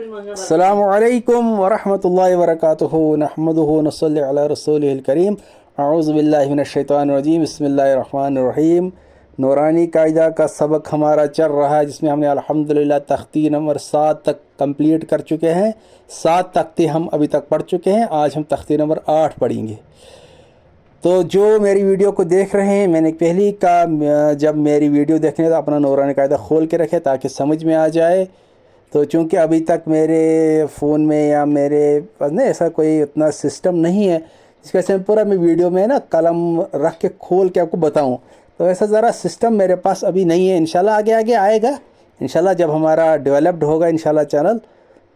अस्सलामु अलैकुम वरहमतुल्लाहि वबरकातुहू नहमदुहु व नसल्ली अला रसूलिहिल करीम अऊज़ु बिल्लाहि मिनश शैतानिर रजीम बिस्मिल्लाहिर रहमानिर रहीम। नूरानी कायदा का सबक हमारा चल रहा है, जिसमें हमने अल्हम्दुलिल्लाह तख्ती नंबर 7 तक कंप्लीट कर चुके हैं। 7 तख्ती हम अभी तक पढ़ चुके हैं। आज हम तख्ती नंबर 8 पढ़ेंगे। तो जो मेरी वीडियो को देख रहे हैं, मैंने पहली का जब मेरी वीडियो देखने तो अपना नूरानी कायदा खोल के रखे ताकि समझ में आ जाए। तो चूँकि अभी तक मेरे फ़ोन में या मेरे पास ना ऐसा कोई उतना सिस्टम नहीं है जिसकी वजह से पूरा मैं वीडियो में ना कलम रख के खोल के आपको बताऊं, तो ऐसा ज़रा सिस्टम मेरे पास अभी नहीं है। इंशाल्लाह आगे आगे आएगा। इंशाल्लाह जब हमारा डेवलप्ड होगा इंशाल्लाह चैनल,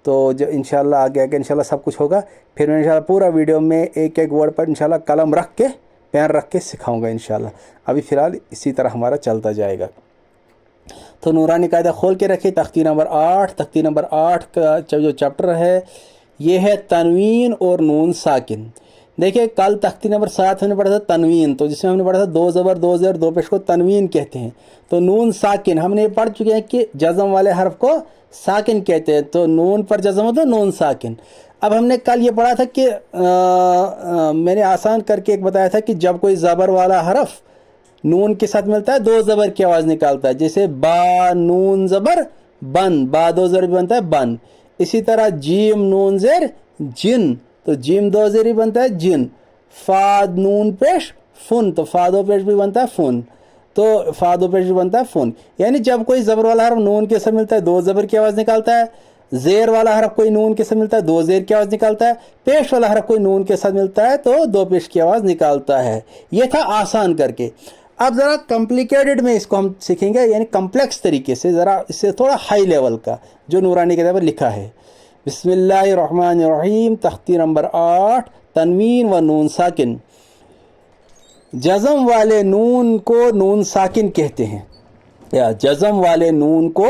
तो जो इंशाल्लाह आगे आगे इंशाल्लाह सब कुछ होगा। फिर मैं इंशाल्लाह पूरा वीडियो में एक एक वर्ड पर इंशाल्लाह कलम रख के पेन रख के सिखाऊंगा इंशाल्लाह। अभी फ़िलहाल इसी तरह हमारा चलता जाएगा। तो नूरानी कायदा खोल के रखिए। तख्ती नंबर 8, तख्ती नंबर 8 का जो चैप्टर है ये है तनवीन और नून साकिन। देखिए कल तख्ती नंबर 7 हमने पढ़ा था तनवीन, तो जिसमें हमने पढ़ा था 2 ज़बर 2 ज़ेर 2 पेश को तनवीन कहते हैं। तो नून साकिन हमने पढ़ चुके हैं कि जज़म वाले हर्फ को साकिन कहते हैं। तो नून पर जज़म होता है नून साकिन। अब हमने कल ये पढ़ा था कि मैंने आसान करके एक बताया था कि जब कोई ज़बर वाला हर्फ नून के साथ मिलता है 2 ज़बर की आवाज़ निकालता है। जैसे बा नून ज़बर बन, बा 2 ज़बर भी बनता है बन। इसी तरह जीम नून ज़ेर जिन, तो जिम 2 ज़ेर ही बनता है जिन। फाद नून पेश फुन, तो फादो पेश भी बनता है फुन, तो फादो पेश भी बनता है फुन। यानी जब कोई ज़बर वाला हर्फ नून के साथ मिलता है 2 ज़बर की आवाज़ निकालता है। ज़ेर वाला हर्फ कोई नून के साथ मिलता है 2 ज़ेर की आवाज़ निकालता है। पेश वाला हर्फ कोई नून के साथ मिलता है तो 2 पेश की आवाज़ निकालता है। ये था आसान करके। अब ज़रा कॉम्प्लिकेटेड में इसको हम सीखेंगे, यानी कम्प्लेक्स तरीके से, ज़रा इससे थोड़ा हाई लेवल का जो नूरानी किताब पर लिखा है। बिस्मिल्लाहिर्रहमानिर्रहीम। तख्ती नंबर 8 तनवीन व नून साकिन। जज़म वाले नून को नून साकिन कहते हैं, या जज़म वाले नून को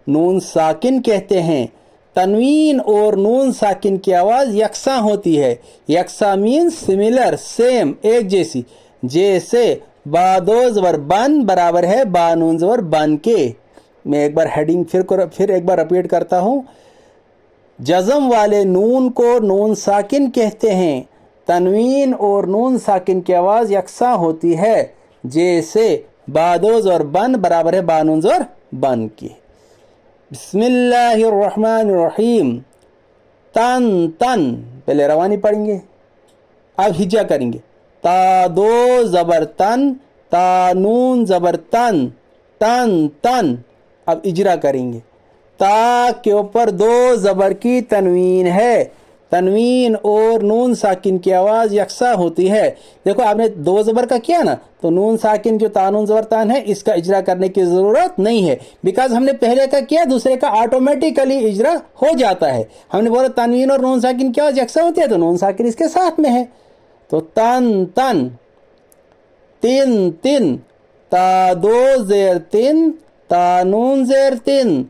नून साकिन कहते हैं। तनवीन और नून साकिन की आवाज़ यकसा होती है। यकसा मीन्स सिमिलर, सेम, एक जैसी। जैसे बा 2 ज़बर बन बराबर है बा नून ज़बर बन के। मैं एक बार हेडिंग फिर एक बार रिपीट करता हूँ। जज़म वाले नून को नून साकिन कहते हैं। तनवीन और नून साकिन की आवाज़ यकसा होती है। जैसे बा 2 ज़बर बन बराबर है बा नून ज़बर बन के। बिस्मिल्लाहिर्रहमानिर्रहीम। तन तन पहले रवानी पढ़ेंगे, अब हिजा करेंगे। ता 2 ज़बर तन, ता नून ज़बर तन, तन तन। अब इजरा करेंगे। ता के ऊपर 2 ज़बर की तनवीन है। तनवीन और नून साकिन की आवाज़ यकसा होती है। देखो आपने 2 ज़बर का किया ना, तो नून साकिन जो तानून ज़बर तान है इसका इजरा करने की ज़रूरत नहीं है, बिकॉज हमने पहले का किया, दूसरे का ऑटोमेटिकली इजरा हो जाता है। हमने बोला तनवीन और नून साकिन की आवाज़ यकसा होती है, तो नून साकिन इसके साथ में है। तो तन तन। तिन तिन, ता 2 ज़ेर तिन, ता नून ज़ेर तिन,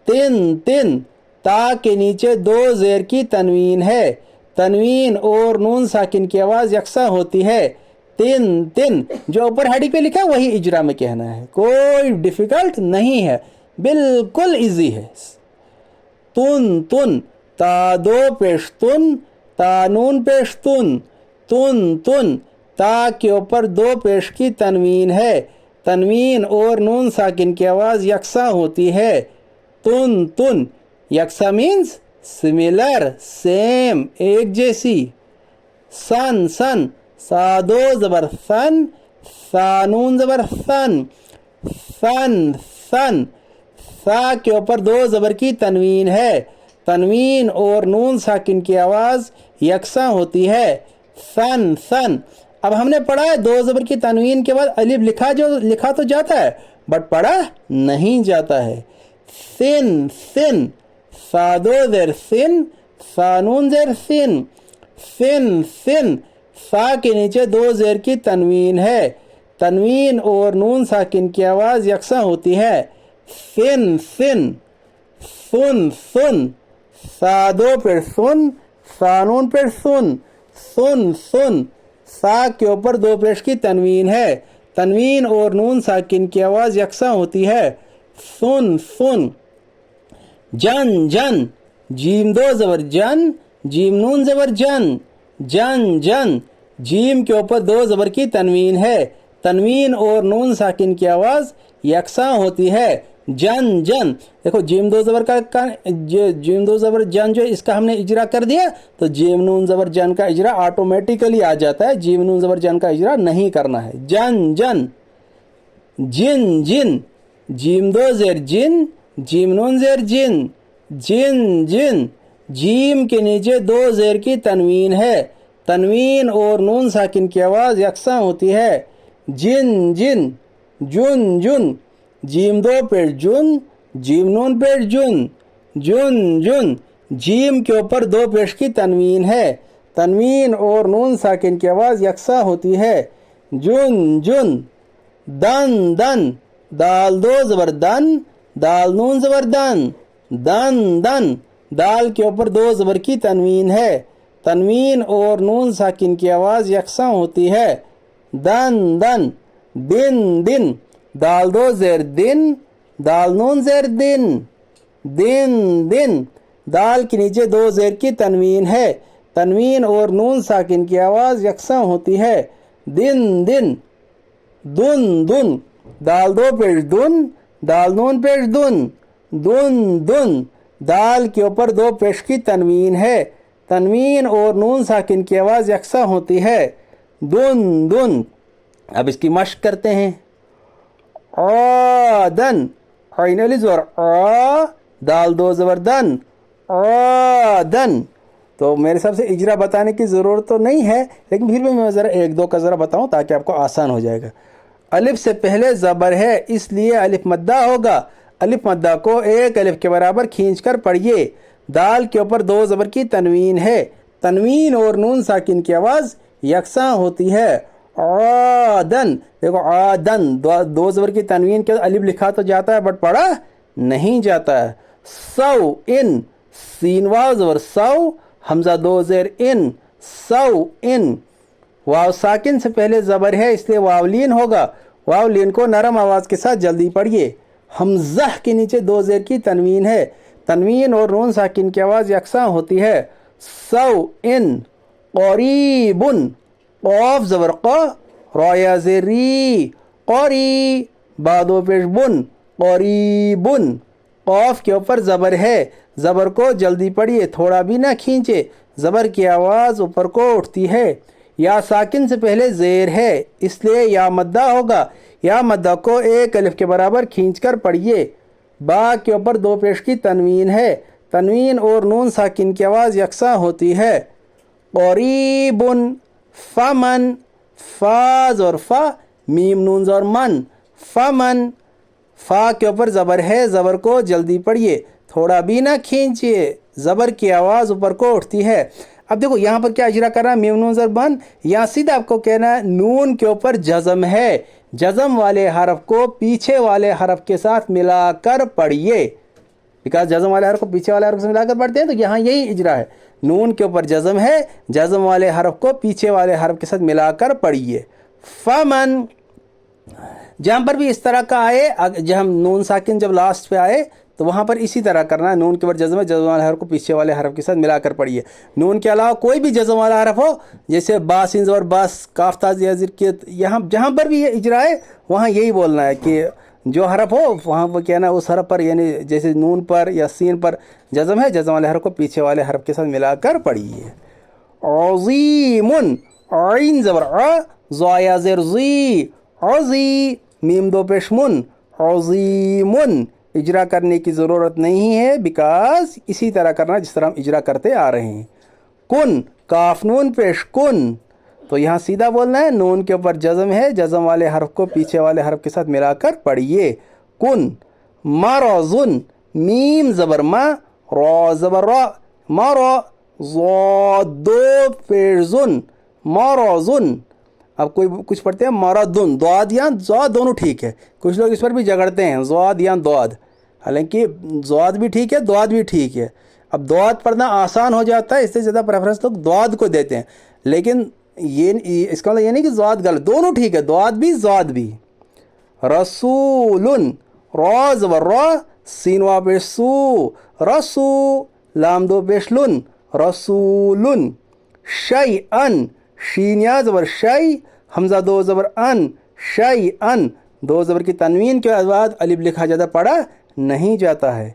तिन तिन। ता के नीचे 2 ज़ेर की तनवीन है। तनवीन और नून साकिन की आवाज़ यकसा होती है। तिन तिन। जो ऊपर हेडिंग पे लिखा है वही इजरा में कहना है, कोई डिफ़िकल्ट नहीं है, बिल्कुल इजी है। तुन तुन, ता 2 पेश तुन, ता नून पेश तुन, तुन तुन। ता के ऊपर 2 पेश की तनवीन है। तनवीन और नून साकिन की आवाज़ यकसा होती है। तुन तुन। यकसा मीन्स सिमिलर, सेम, एक जैसी। सन सन, सा 2 ज़बर सन, सा नून ज़बर सन, सन सन। सा के ऊपर 2 ज़बर की तनवीन है। तनवीन और नून साकिन की आवाज़ यकसा होती है। सन सन। अब हमने पढ़ा है 2 ज़बर की तनवीन के बाद अलिफ लिखा तो जाता है, बट पढ़ा नहीं जाता है। सिन सिन, सा 2 ज़ेर सिन, सा नून ज़ेर सिन, सिन सिन। सा के नीचे 2 ज़ेर की तनवीन है। तनवीन और नून साकिन की आवाज़ यकसा होती है। सिन सिन। सुन सुन, सा 2 पर सुन, सा नून पर सुन, सुन सुन। सा के ऊपर 2 पेश की तनवीन है। तनवीन और नून साकिन की आवाज़ यकसा होती है। सुन सुन। जन जन, जीम दो ज़बर जन, जीम नून ज़बर जन, जन जन। जीम के ऊपर दो ज़बर की तनवीन है, तनवीन और नून साकिन की आवाज़ यकसा होती है, जन जन। देखो जीम दो ज़बर जीम दो ज़बर जन जो इसका हमने इजरा कर दिया, तो जीम नून ज़बर जन का इजरा ऑटोमेटिकली आ जाता है, जीम नून ज़बर जन का इजरा नहीं करना है। जन जन, जिन जिन, जीम दो ज़ेर जिन, जीम नून ज़ेर जिन, जिन जिन। जीम के नीचे दो ज़ेर की तनवीन है, तनवीन और नून साकिन की आवाज़ यकसा होती है, जिन जिन। जुन जुन, जीम दो पेश जुन, जीम नून पेश जुन, जुन जुन। जीम के ऊपर दो पेश की तनवीन है, तनवीन और नून साकिन की आवाज़ यकसा होती है, जुन जुन। दन दन, दाल दो ज़बर दन, दाल नून ज़बर दन, दन दन। दाल के ऊपर दो ज़बर की तनवीन है, तनवीन और नून साकिन की आवाज़ यकसा होती है, दन दन। दिन दिन, दाल दो ज़ेर दिन, दाल नून ज़ेर दिन, दिन दिन। दाल के नीचे दो ज़ेर की तनवीन है, तनवीन और नून साकिन की आवाज़ यकसा होती है, दिन दिन। दुन दुन, दाल दो पेश दुन, दाल नून पेश दुन, दुन दुन। दाल के ऊपर दो पेश की तनवीन है, तनवीन और नून साकिन की आवाज़ यकसा होती है, दुन दुन। अब इसकी मश्क करते हैं। आदन, आइन अली ज़बर आ, दाल दो ज़बर दन, आदन। तो मेरे हिसाब से इजरा बताने की ज़रूरत तो नहीं है, लेकिन फिर भी मैं ज़रा एक दो का ज़रा बताऊं ताकि आपको आसान हो जाएगा। अलिफ से पहले ज़बर है, इसलिए अलिफ मद्दा होगा। अलिफ मद्दा को एक अलिफ के बराबर खींच कर पढ़िए। दाल के ऊपर दो ज़बर की तनवीन है, तनवीन और नून साकिन की आवाज़ यकसा होती है, आदन। देखो आदन, दो ज़बर की तनवीन के अलिफ लिखा तो जाता है बट पढ़ा नहीं जाता है। सौ इन, सीन वाव ज़बर सौ, हमज़ा दो ज़ेर इन, सौ इन। वाव साकिन से पहले ज़बर है, इसलिए वावलीन होगा। वावलीन को नरम आवाज़ के साथ जल्दी पढ़िए। हमज़ह के नीचे दो ज़ेर की तनवीन है, तनवीन और नून साकिन की आवाज़ यकसा होती है, सौ इन। क़रीबुन, क़ाफ ज़बर क़, रॉया ज़ेरी, क़री, बादो पेश बुन, क़रीबुन। क़ाफ के ऊपर ज़बर है, ज़बर को जल्दी पढ़िए, थोड़ा भी ना खींचे, ज़बर की आवाज़ ऊपर को उठती है। या साकिन से पहले ज़ेर है, इसलिए या मद्दा होगा। या मद्दा को एक अलिफ के बराबर खींच कर पढ़िए। बा के ऊपर दो पेश की तनवीन है, तनवीन और नून साकिन की आवाज़ यकसा होती है, क़रीबुन। फ़मन, फ़ाज़ और फ़ा, मीम नून और मन, फ़मन। फ़ा के ऊपर ज़बर है, ज़बर को जल्दी पढ़िए, थोड़ा भी ना खींचिए, ज़बर की आवाज़ ऊपर को उठती है। अब देखो यहाँ पर क्या इजरा करना है, मीम नून ज़र बन। यहाँ सीधा आपको कहना है नून के ऊपर जज़म है, जज़म वाले हरफ को पीछे वाले हरफ के साथ मिलाकर पढ़िए। बिकॉज जज़म वाले हरफ को पीछे वाले हरफ से मिलाकर पढ़ते हैं, तो यहाँ यही इजरा है। नून के ऊपर जज़म है, जज़म वाले हरफ को पीछे वाले हरफ के साथ मिलाकर पढ़िए। फ़मन, जहाँ पर भी इस तरह का आए, जब हम नून साकिन जब लास्ट पे आए तो वहाँ पर इसी तरह करना है। नून के ऊपर जज़म है, जज़म वाले हरफ को पीछे वाले हरफ के साथ मिलाकर पढ़िए। नून के अलावा कोई भी जज़म वाला हरफ हो, जैसे बासिन और बस, काफ ताज़ याज़िर के, यहाँ जहाँ पर भी ये इजरा है वहाँ यही बोलना है कि जो हरफ हो वहाँ पर कहना उस हरफ पर, यानी जैसे नून पर या सीन पर जज़म है, जज़म वाले हरफ को पीछे वाले हरफ के साथ मिलाकर पढ़िए। अज़ीमुन, आइन ज़बर अ, ज़ाया ज़ेर ज़ी, अज़ी, मीम दो पेश मुन, अज़ीमुन। इजरा करने की ज़रूरत नहीं है, बिकॉज इसी तरह करना जिस तरह हम इजरा करते आ रहे हैं। कुन, काफ नून पेश कुन, तो यहाँ सीधा बोलना है, नून के ऊपर जज़म है, जज़म वाले हरफ को पीछे वाले हरफ के साथ मिलाकर पढ़िए, कुन। मरज़ुन, मीम ज़बर मा, रॉ ज़बर रॉ, मरा, ज़ा दो पेश ज़ुन, मरज़ुन। अब कोई कुछ पढ़ते हैं मरदुन, द्वाद या ज़ाद दोनों ठीक है, कुछ लोग इस पर भी झगड़ते हैं ज़ाद या द्वाद, हालांकि ज़ाद भी ठीक है, द्वाद भी ठीक है। अब द्वाद पढ़ना आसान हो जाता है, इससे ज़्यादा प्रेफरेंस लोग द्वाद को देते हैं, लेकिन ये इसका मतलब ये नहीं कि ज़ाद गलत, दोनों ठीक है, द्वाद भी ज़ाद भी। रसूलुन, रॉ ज़बर रॉ, सीन वा पेश सू, रसू, لام دو پیش لن رسول شیئن شین یا زبر شی حمزہ دو زبر ان شیئن دو زبر کی تنوین کے بعد الف لکھا جاتا پڑھا نہیں جاتا ہے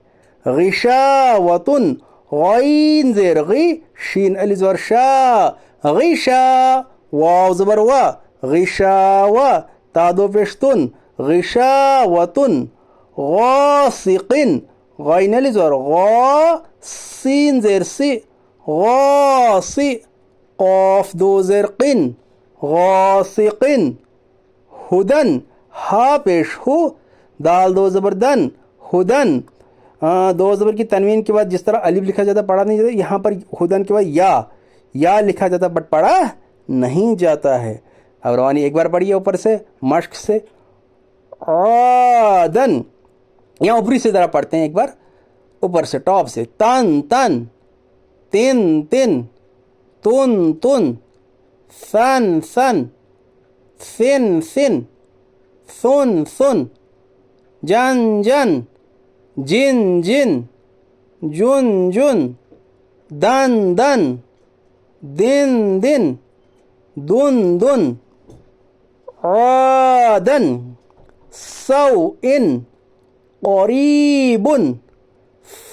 غشاوتن غین زیر غی شین الف زبر شا غشا واو زبر وا غشاوا تا دو پیش تن غشاوتن غاسقن غین الف زبر غا سین زیر سی غاسی قاف دو زیر قن غاسقن ہدن ہا پیش ہو دال دو زبر دن ہدن دو زبر کی تنوین کے بعد جس طرح الف لکھا جاتا پڑھا نہیں جاتا یہاں پر ہدن کے بعد یا لکھا جاتا بٹ پڑھا نہیں جاتا ہے. اب روانی ایک بار پڑھیے اوپر سے مشق سے آدن یہاں اوپری سے ذرا پڑھتے ہیں ایک بار اوپر سے ٹاپ سے تن تن تن تن تن تن ثن ثن ثن ثن ثن ثن جن جن جن جن جن جن دن دن دن دن دن دن عادن سوء قریب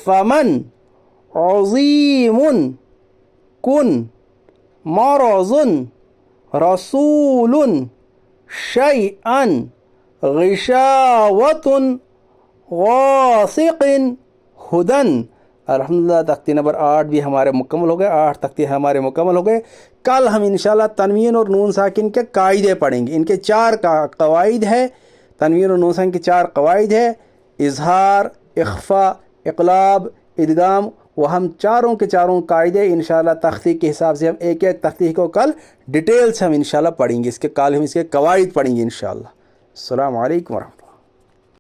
فمن عظیم کن مرض رسول شیئا غشاوت غاسق ہدن. الحمدللہ تختی نمبر 8 بھی ہمارے مکمل ہو گئے. 8 تختی ہمارے مکمل ہو گئے. کل ہم انشاءاللہ تنوین اور نون ساکن کے قاعدے پڑھیں گے. ان کے 4 قواعد ہے. تنوین اور نون ساکن کے 4 قواعد ہے. اظہار، اخفاء، اقلاب، ادغام. وہ ہم چاروں کے چاروں قاعدے انشاءاللہ تختی کے حساب سے ہم ایک ایک تختی کو کل ڈیٹیل سے ہم انشاءاللہ پڑھیں گے. اس کے کل ہم اس کے قواعد پڑھیں گے انشاءاللہ. السلام علیکم ورحمۃ اللہ.